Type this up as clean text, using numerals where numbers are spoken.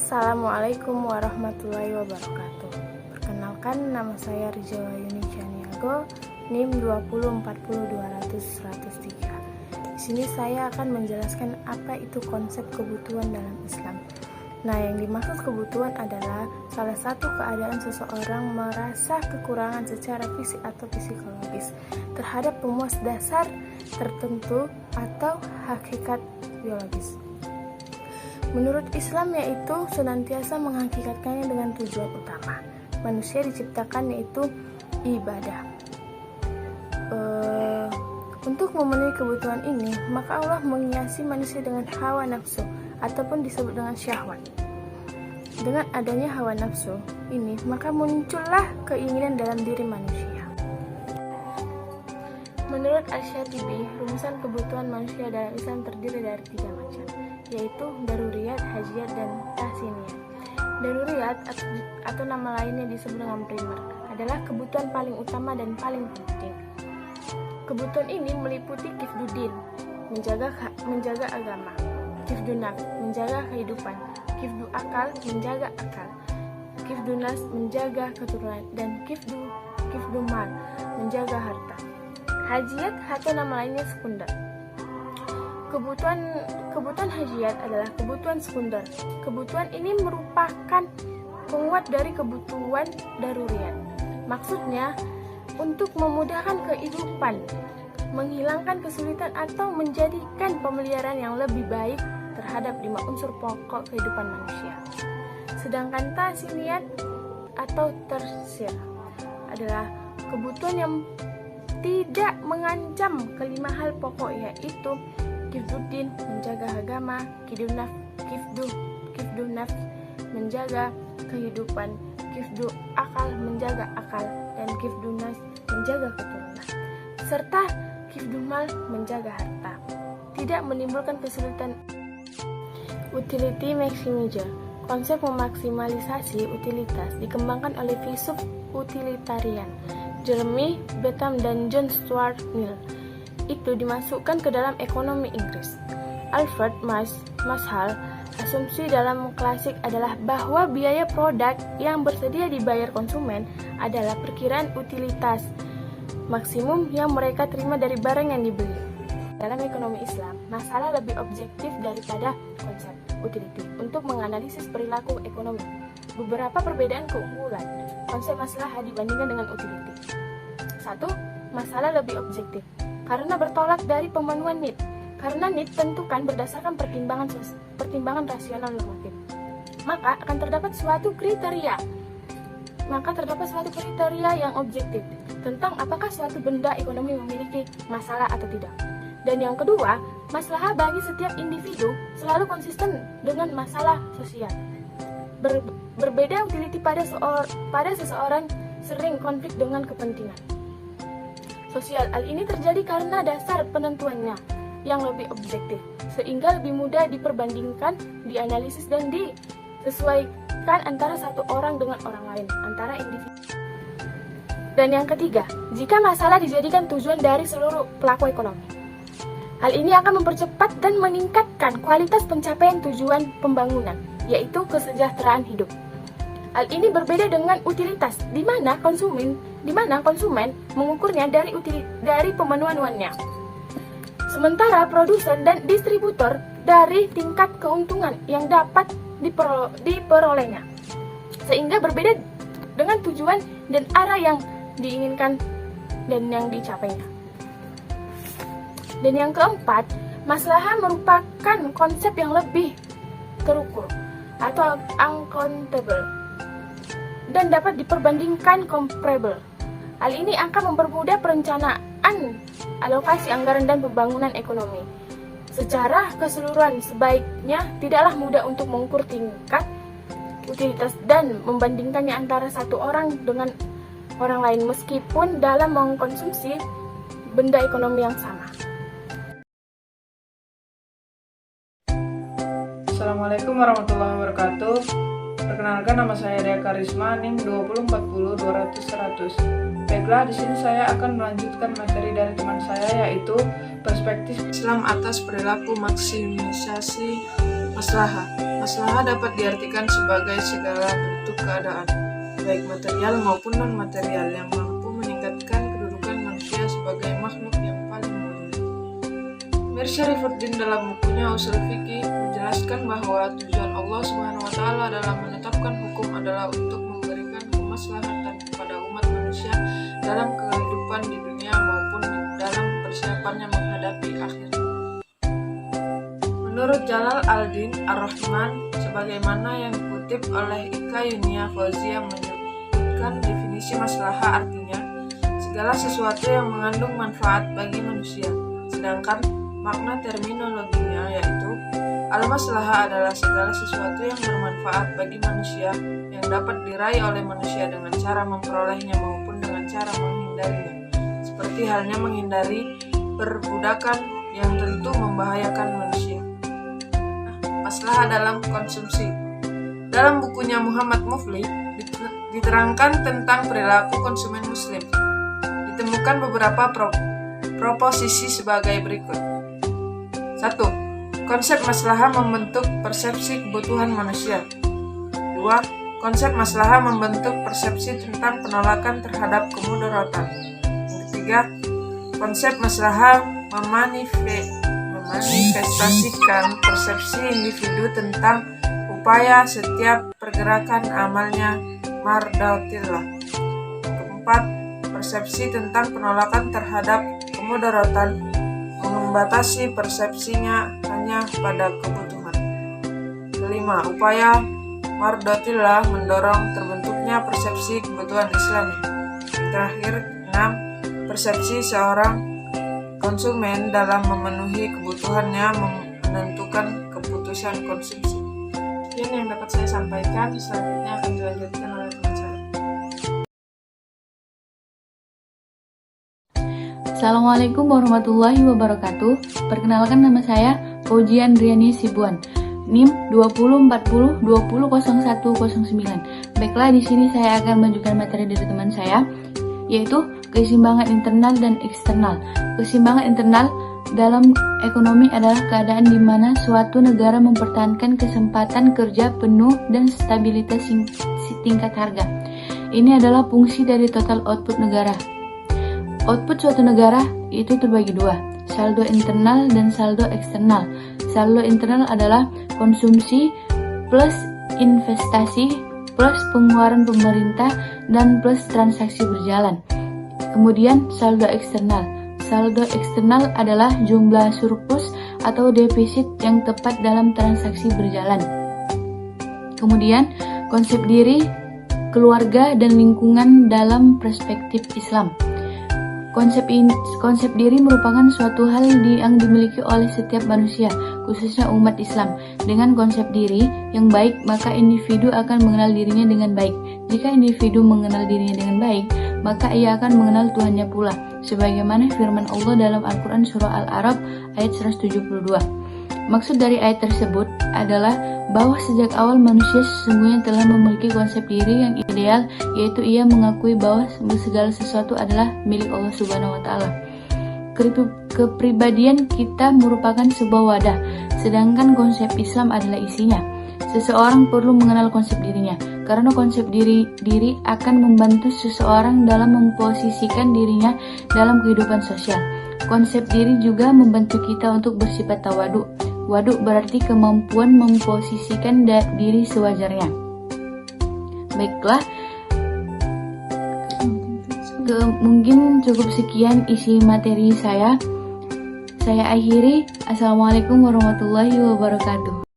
Assalamualaikum warahmatullahi wabarakatuh. Perkenalkan, nama saya Rizal Yuni Chaniago, NIM 2040200-103. Di sini saya akan menjelaskan apa itu konsep kebutuhan dalam Islam. Nah, yang dimaksud kebutuhan adalah salah satu keadaan seseorang merasa kekurangan secara fisik atau psikologis terhadap pemuas dasar tertentu atau hakikat biologis. Menurut Islam, yaitu senantiasa menghakikatkannya dengan tujuan utama. Manusia diciptakan yaitu ibadah. Untuk memenuhi kebutuhan ini, maka Allah menghiasi manusia dengan hawa nafsu ataupun disebut dengan syahwat. Dengan adanya hawa nafsu ini, maka muncullah keinginan dalam diri manusia. Menurut Asy-Syatibi, rumusan kebutuhan manusia dalam Islam terdiri dari 3 macam, yaitu daruriyat, hajiyat, dan tahsiniyat. Daruriyat atau nama lainnya disebut dengan primer adalah kebutuhan paling utama dan paling penting. Kebutuhan ini meliputi kifduddin, menjaga agama, kifdunaf, menjaga kehidupan, kifdu akal, menjaga akal, kifdunas, menjaga keturunan, dan kifdumal, menjaga harta. Hajiyat atau nama lainnya sekunder. Kebutuhan hajiyat adalah kebutuhan sekunder. Kebutuhan ini merupakan penguat dari kebutuhan daruriyat. Maksudnya, untuk memudahkan kehidupan, menghilangkan kesulitan atau menjadikan pemeliharaan yang lebih baik terhadap 5 unsur pokok kehidupan manusia. Sedangkan tahsiniyat atau tersir adalah kebutuhan yang tidak mengancam kelima hal pokok, yaitu kifduddin, menjaga agama, kifdunaf, menjaga kehidupan, kifdu akal, menjaga akal, dan kifdunas, menjaga keturunan, serta kifdumal, menjaga harta. Tidak menimbulkan kesulitan. Utility maximizer. Konsep memaksimalisasi utilitas dikembangkan oleh filsuf utilitarian Jeremy Bentham dan John Stuart Mill. Itu dimasukkan ke dalam ekonomi Inggris. Alfred Marshall, asumsi dalam klasik adalah bahwa biaya produk yang bersedia dibayar konsumen adalah perkiraan utilitas maksimum yang mereka terima dari barang yang dibeli. Dalam ekonomi Islam, masalah lebih objektif daripada konsep utility untuk menganalisis perilaku ekonomi. Beberapa perbedaan keunggulan konsep maslahah dibandingkan dengan utility. 1. Masalah lebih objektif karena bertolak dari pemenuhan need. Karena need tentukan berdasarkan pertimbangan rasional normatif. Maka terdapat suatu kriteria yang objektif tentang apakah suatu benda ekonomi memiliki masalah atau tidak. Dan yang kedua, masalah bagi setiap individu selalu konsisten dengan masalah sosial. Berbeda utility pada seseorang sering konflik dengan kepentingan sosial. Hal ini terjadi karena dasar penentuannya yang lebih objektif, sehingga lebih mudah diperbandingkan, dianalisis, dan disesuaikan antara satu orang dengan orang lain, antara individu. Dan yang ketiga, jika masalah dijadikan tujuan dari seluruh pelaku ekonomi, hal ini akan mempercepat dan meningkatkan kualitas pencapaian tujuan pembangunan, yaitu kesejahteraan hidup. Hal ini berbeda dengan utilitas, di mana konsumen mengukurnya dari pemenuhannya. Sementara produsen dan distributor dari tingkat keuntungan yang dapat diperolehnya. Sehingga berbeda dengan tujuan dan arah yang diinginkan dan yang dicapainya. Dan yang keempat, maslahah merupakan konsep yang lebih terukur atau accountable dan dapat diperbandingkan comparable. Hal ini akan mempermudah perencanaan alokasi anggaran dan pembangunan ekonomi. Secara keseluruhan, sebaiknya tidaklah mudah untuk mengukur tingkat utilitas dan membandingkannya antara satu orang dengan orang lain meskipun dalam mengkonsumsi benda ekonomi yang sama. Assalamualaikum warahmatullahi wabarakatuh. Perkenalkan, nama saya Dea Karisma, NIM 2040200-100. Baiklah, di sini saya akan melanjutkan materi dari teman saya, yaitu perspektif Islam atas perilaku maksimisasi maslahah. Maslahah dapat diartikan sebagai segala bentuk keadaan, baik material maupun non-material, yang mampu meningkatkan kedudukan manusia sebagai makhluk yang paling mulia. Mir Syarifuddin dalam bukunya Ushul Fiqih menjelaskan bahwa tujuan Allah SWT dalam menetapkan hukum adalah untuk memberikan kemaslahatan kepada umat manusia dalam kehidupan di dunia maupun dalam persiapannya menghadapi akhir. Menurut Jalal al-Din ar-Rahman, sebagaimana yang dikutip oleh Ika Yunia Fauzia menyebutkan definisi maslahah artinya segala sesuatu yang mengandung manfaat bagi manusia, sedangkan makna terminologinya yaitu al-maslahah adalah segala sesuatu yang bermanfaat bagi manusia yang dapat diraih oleh manusia dengan cara memperolehnya maupun dengan cara menghindarinya, seperti halnya menghindari perbudakan yang tentu membahayakan manusia. Maslahah dalam konsumsi. Dalam bukunya Muhammad Mufli diterangkan tentang perilaku konsumen muslim. Ditemukan beberapa proposisi sebagai berikut. 1. Konsep maslahah membentuk persepsi kebutuhan manusia. 2. Konsep maslahah membentuk persepsi tentang penolakan terhadap kemudaratan. Yang ketiga, konsep maslahah memanifestasikan persepsi individu tentang upaya setiap pergerakan amalnya mardatillah. Keempat, persepsi tentang penolakan terhadap kemudaratan membatasi persepsinya hanya pada kebutuhan. Kelima, upaya mardatillah mendorong terbentuknya persepsi kebutuhan Islami. Terakhir, 6, persepsi seorang konsumen dalam memenuhi kebutuhannya menentukan keputusan konsumsi. Ini yang dapat saya sampaikan, selanjutnya akan dilanjutkan oleh teman saya. Assalamualaikum warahmatullahi wabarakatuh. Perkenalkan, nama saya Fauji Andriani Sibuan, NIM 2040200109. Baiklah, di sini saya akan menunjukkan materi dari teman saya, yaitu keseimbangan internal dan eksternal. Keseimbangan internal dalam ekonomi adalah keadaan di mana suatu negara mempertahankan kesempatan kerja penuh dan stabilitas tingkat harga. Ini adalah fungsi dari total output negara. Output suatu negara itu terbagi dua, saldo internal dan saldo eksternal. Saldo internal adalah konsumsi plus investasi plus pengeluaran pemerintah dan plus transaksi berjalan. Kemudian saldo eksternal. Saldo eksternal adalah jumlah surplus atau defisit yang tepat dalam transaksi berjalan. Kemudian konsep diri, keluarga, dan lingkungan dalam perspektif Islam. Konsep diri merupakan suatu hal yang dimiliki oleh setiap manusia, khususnya umat Islam. Dengan konsep diri yang baik, maka individu akan mengenal dirinya dengan baik. Jika individu mengenal dirinya dengan baik, maka ia akan mengenal Tuhannya pula, sebagaimana firman Allah dalam Al-Quran Surah Al-A'raf ayat 172. Maksud dari ayat tersebut adalah bahwa sejak awal manusia sesungguhnya telah memiliki konsep diri yang ideal, yaitu ia mengakui bahwa segala sesuatu adalah milik Allah Subhanahu wa Ta'ala. Kepribadian kita merupakan sebuah wadah, sedangkan konsep Islam adalah isinya. Seseorang perlu mengenal konsep dirinya, karena konsep diri akan membantu seseorang dalam memposisikan dirinya dalam kehidupan sosial. Konsep diri juga membantu kita untuk bersifat tawadu. Waduk berarti kemampuan memposisikan diri sewajarnya. Baiklah, mungkin cukup sekian isi materi saya. Saya akhiri. Assalamualaikum warahmatullahi wabarakatuh.